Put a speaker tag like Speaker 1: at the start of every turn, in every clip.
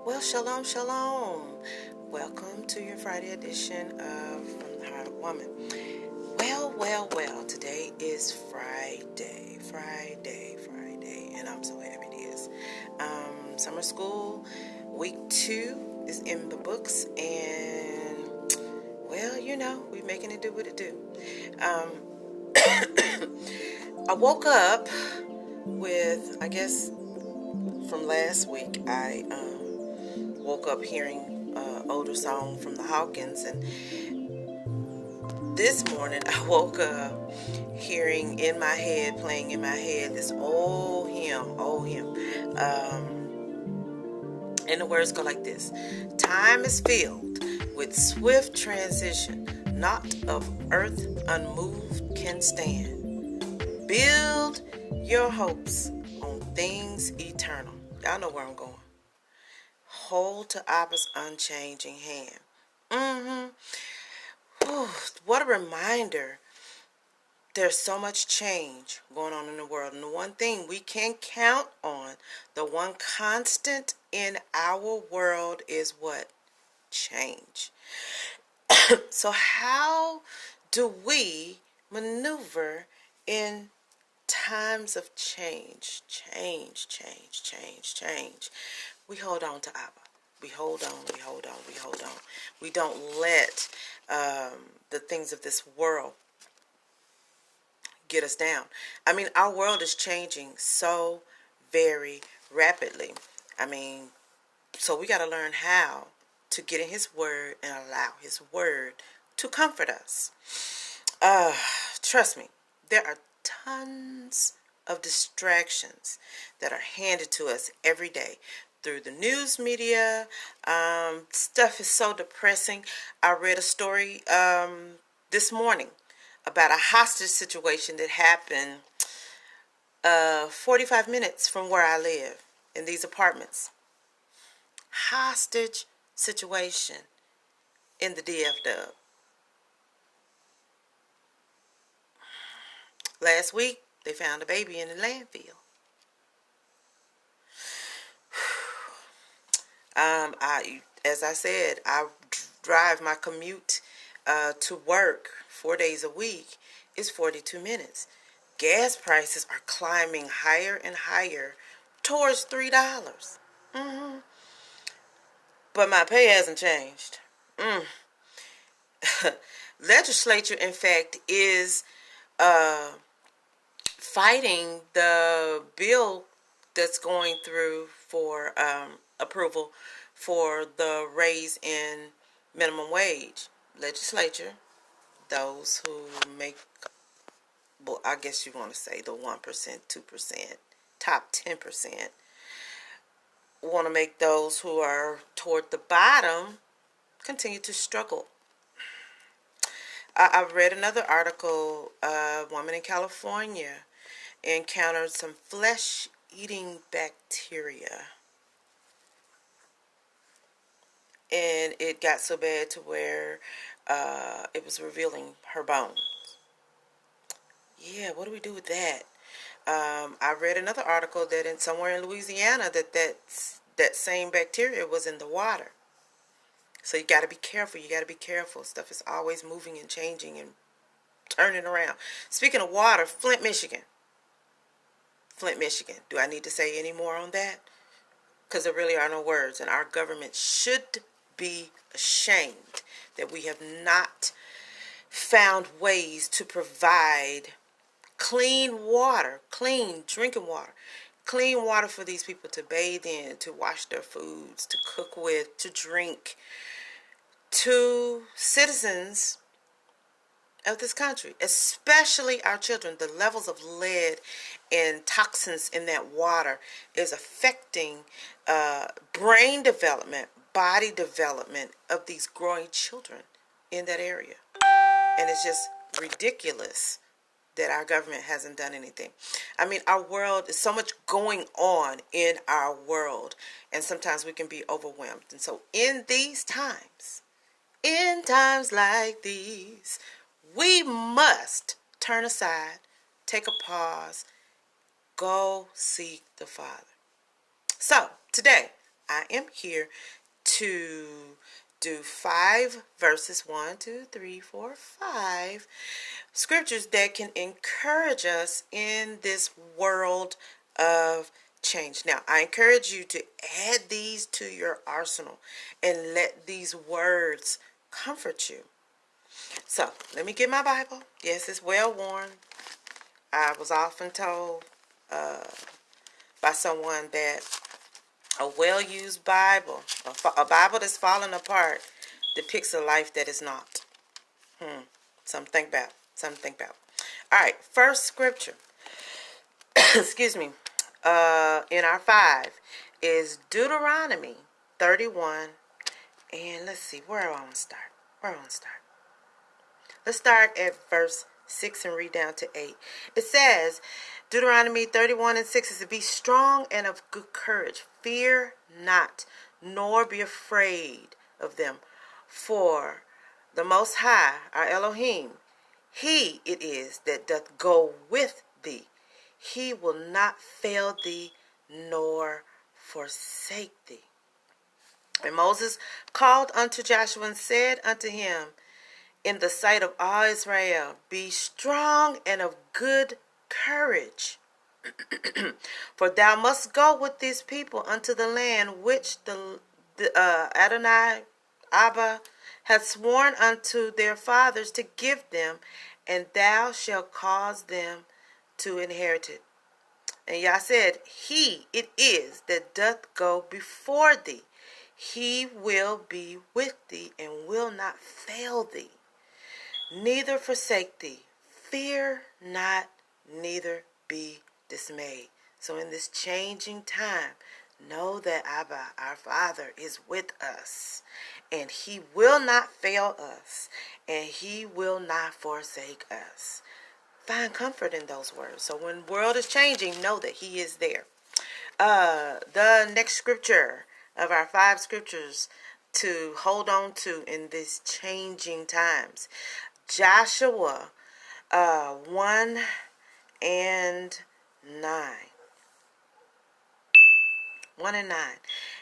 Speaker 1: Well, shalom, shalom. Welcome to your Friday edition of From the Heart of Woman. Well. Today is Friday, and I'm so happy it is. Summer school week 2 is in the books, and well, we're making it do what it do. I woke up with, I guess, from last week. I woke up hearing older song from the Hawkins, and this morning I woke up hearing playing in my head, this old hymn. And the words go like this: time is filled with swift transition, not of earth unmoved can stand. Build your hopes on things eternal. Y'all know where I'm going. Hold to Abba's unchanging hand. Whew, what a reminder. There's so much change going on in the world. And the one thing we can count on, the one constant in our world is what? Change. So how do we maneuver in times of change? Change. We hold on to Abba. We hold on. We don't let the things of this world get us down. I mean, our world is changing so very rapidly. So we got to learn how to get in His Word and allow His Word to comfort us. Trust me, there are tons of distractions that are handed to us every day through the news media. Stuff is so depressing. I read a story this morning about a hostage situation that happened 45 minutes from where I live in these apartments. Hostage situation in the DF Dub. Last week, they found a baby in the landfill. As I said, I drive my commute to work 4 days a week. It's 42 minutes. Gas prices are climbing higher and higher towards $3. But my pay hasn't changed. Legislature, in fact, is fighting the bill that's going through for approval for the raise in minimum wage. Legislature, those who make, well, I guess you want to say the 1%, 2%, top 10%, want to make those who are toward the bottom continue to struggle. I read another article. A woman in California encountered some flesh-eating bacteria, and it got so bad to where it was revealing her bones. Yeah, what do we do with that? I read another article that somewhere in Louisiana that same bacteria was in the water. So you got to be careful. Stuff is always moving and changing and turning around. Speaking of water, Flint, Michigan. Do I need to say any more on that? Because there really are no words. And our government should be ashamed that we have not found ways to provide clean drinking water, clean water for these people to bathe in, to wash their foods, to cook with, to drink, to citizens of this country, especially our children. The levels of lead and toxins in that water is affecting brain development, body development of these growing children in that area. And it's just ridiculous that our government hasn't done anything. I mean, our world is so much going on in our world, and sometimes we can be overwhelmed. And so in times like these, we must turn aside, take a pause, go seek the Father. So today, I am here to do 5 verses, 5 scriptures that can encourage us in this world of change. Now, I encourage you to add these to your arsenal and let these words comfort you. So, let me get my Bible. Yes, it's well worn. I was often told by someone that a well-used Bible, a Bible that's falling apart, depicts a life that is not. Something to think about. Something to think about. All right, first scripture, excuse me, in our 5 is Deuteronomy 31. And let's see, where do I want to start? Let's start at verse 6 and read down to 8. It says, Deuteronomy 31:6 is to be strong and of good courage. Fear not, nor be afraid of them. For the Most High, our Elohim, He it is that doth go with thee. He will not fail thee, nor forsake thee. And Moses called unto Joshua and said unto him, in the sight of all Israel, be strong and of good courage. For thou must go with these people unto the land which the Adonai Abba hath sworn unto their fathers to give them, and thou shalt cause them to inherit it. And Yah said, He it is that doth go before thee. He will be with thee and will not fail thee, neither forsake thee. Fear not, neither be dismayed. So in this changing time, know that Abba, our Father, is with us, and He will not fail us, and He will not forsake us. Find comfort in those words. So when the world is changing, know that He is there. The next scripture of our 5 scriptures to hold on to in these changing times, Joshua 1 and 9. 1 and 9.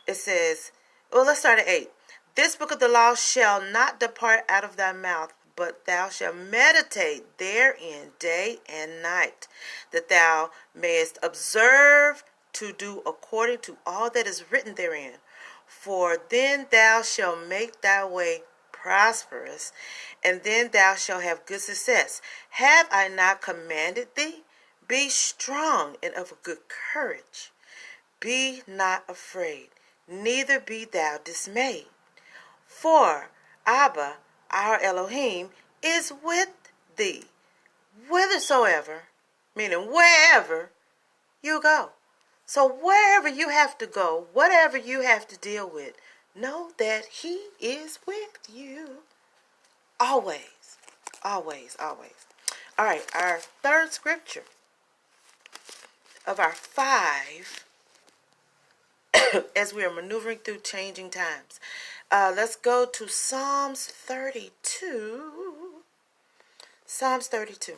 Speaker 1: It says, well, let's start at 8. This book of the law shall not depart out of thy mouth, but thou shalt meditate therein day and night, that thou mayest observe to do according to all that is written therein. For then thou shalt make thy way prosperous, and then thou shalt have good success. Have I not commanded thee? Be strong and of good courage. Be not afraid, neither be thou dismayed. For Abba, our Elohim, is with thee, whithersoever, meaning wherever you go. So wherever you have to go, whatever you have to deal with, know that He is with you. Always, always, always. All right, our third scripture of our 5 as we are maneuvering through changing times. Let's go to Psalms 32. Psalms 32.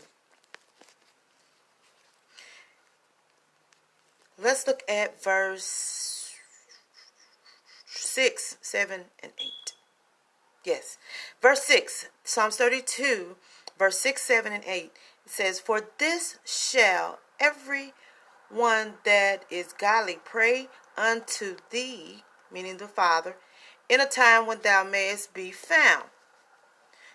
Speaker 1: Let's look at verse 6, 7, and 8. Yes. Verse 6, Psalms 32, verse 6, 7, and 8. It says, For this shall every one that is godly pray unto thee, meaning the Father, in a time when thou mayest be found.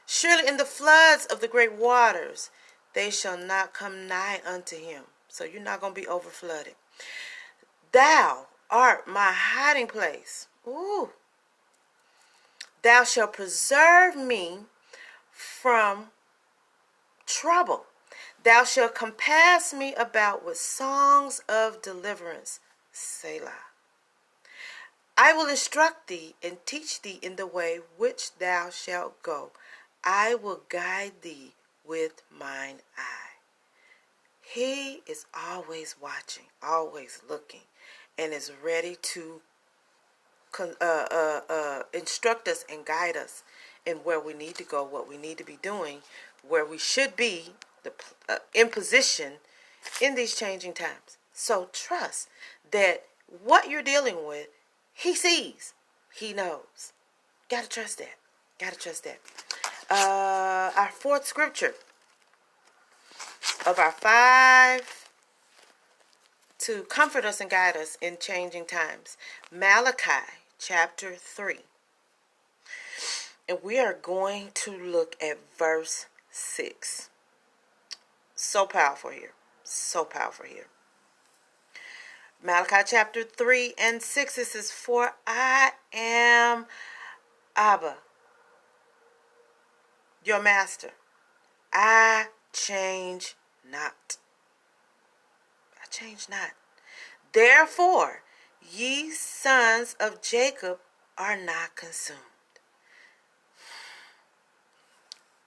Speaker 1: Surely in the floods of the great waters, they shall not come nigh unto him. So you're not going to be overflooded. Thou art my hiding place. Ooh. Thou shalt preserve me from trouble. Thou shalt compass me about with songs of deliverance. Selah. I will instruct thee and teach thee in the way which thou shalt go. I will guide thee with mine eye. He is always watching, always looking, and is ready to instruct us and guide us in where we need to go, what we need to be doing, where we should be in position in these changing times. So trust that what you're dealing with He sees. He knows. Gotta trust that. Gotta trust that. Our fourth scripture of our 5 to comfort us and guide us in changing times. Malachi chapter 3. And we are going to look at verse 6. So powerful here. So powerful here. Malachi chapter 3 and 6. It says, "For I am Abba, your master. I change not. I change not. Therefore, ye sons of Jacob are not consumed."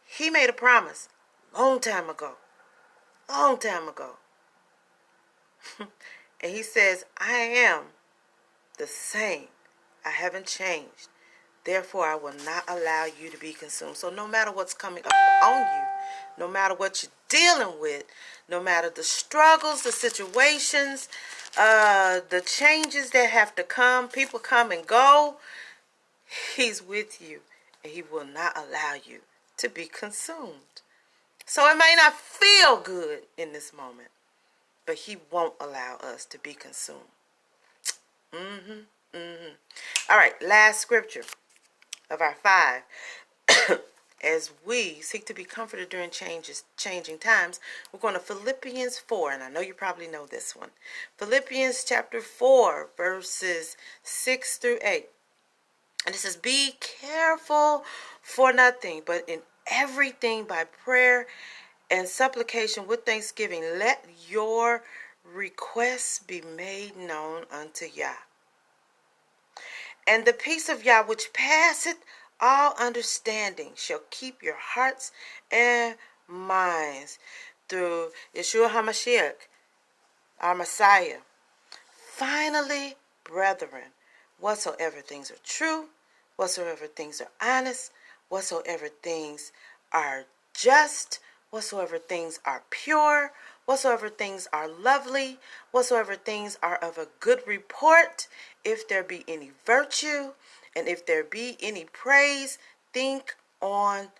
Speaker 1: He made a promise long time ago. Long time ago. And he says, I am the same. I haven't changed. Therefore, I will not allow you to be consumed. So no matter what's coming up on you, no matter what you're dealing with, no matter the struggles, the situations, the changes that have to come, people come and go, he's with you and he will not allow you to be consumed. So it may not feel good in this moment, but he won't allow us to be consumed. All right, last scripture of our 5. As we seek to be comforted during changing times, we're going to Philippians 4, and I know you probably know this one. Philippians chapter 4, verses 6 through 8. And it says, "Be careful for nothing, but in everything by prayer and supplication with thanksgiving, let your requests be made known unto Yah. And the peace of Yah, which passeth all understanding, shall keep your hearts and minds through Yeshua HaMashiach, our Messiah. Finally, brethren, whatsoever things are true, whatsoever things are honest, whatsoever things are just, whatsoever things are pure, whatsoever things are lovely, whatsoever things are of a good report, if there be any virtue, and if there be any praise, think on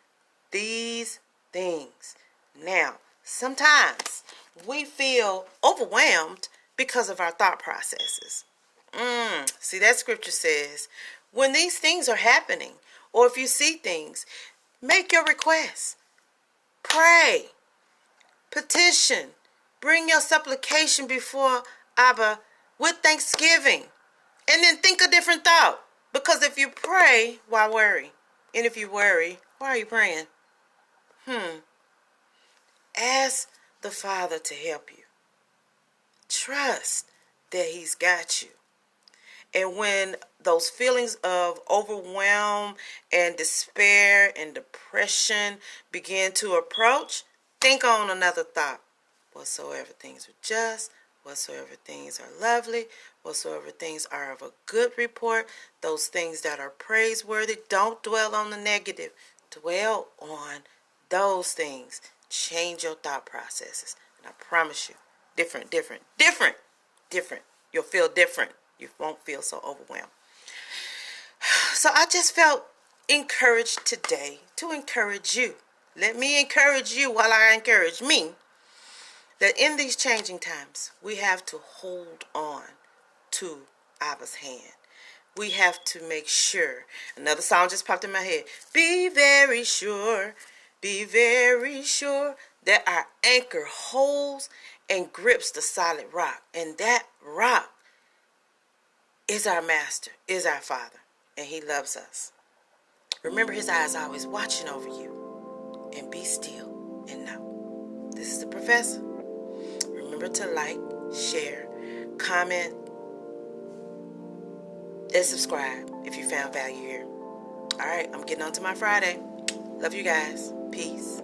Speaker 1: these things." Now, sometimes we feel overwhelmed because of our thought processes. See, that scripture says, when these things are happening, or if you see things, make your requests. Pray. Petition. Bring your supplication before Abba with thanksgiving. And then think a different thought. Because if you pray, why worry? And if you worry, why are you praying? Ask the Father to help you. Trust that he's got you. And when those feelings of overwhelm and despair and depression begin to approach, think on another thought. Whatsoever things are just, whatsoever things are lovely, whatsoever things are of a good report, those things that are praiseworthy, don't dwell on the negative. Dwell on those things. Change your thought processes. And I promise you, different. You'll feel different. You won't feel so overwhelmed. So I just felt encouraged today to encourage you. Let me encourage you while I encourage me, that in these changing times, we have to hold on to Abba's hand. We have to make sure. Another song just popped in my head. Be very sure that our anchor holds and grips the solid rock. And that rock is our master, is our Father, and he loves us. Remember, his eyes are always watching over you. And be still and know. This is the professor. Remember to like, share, comment, and subscribe if you found value here. All right, I'm getting on to my Friday. Love you guys. Peace.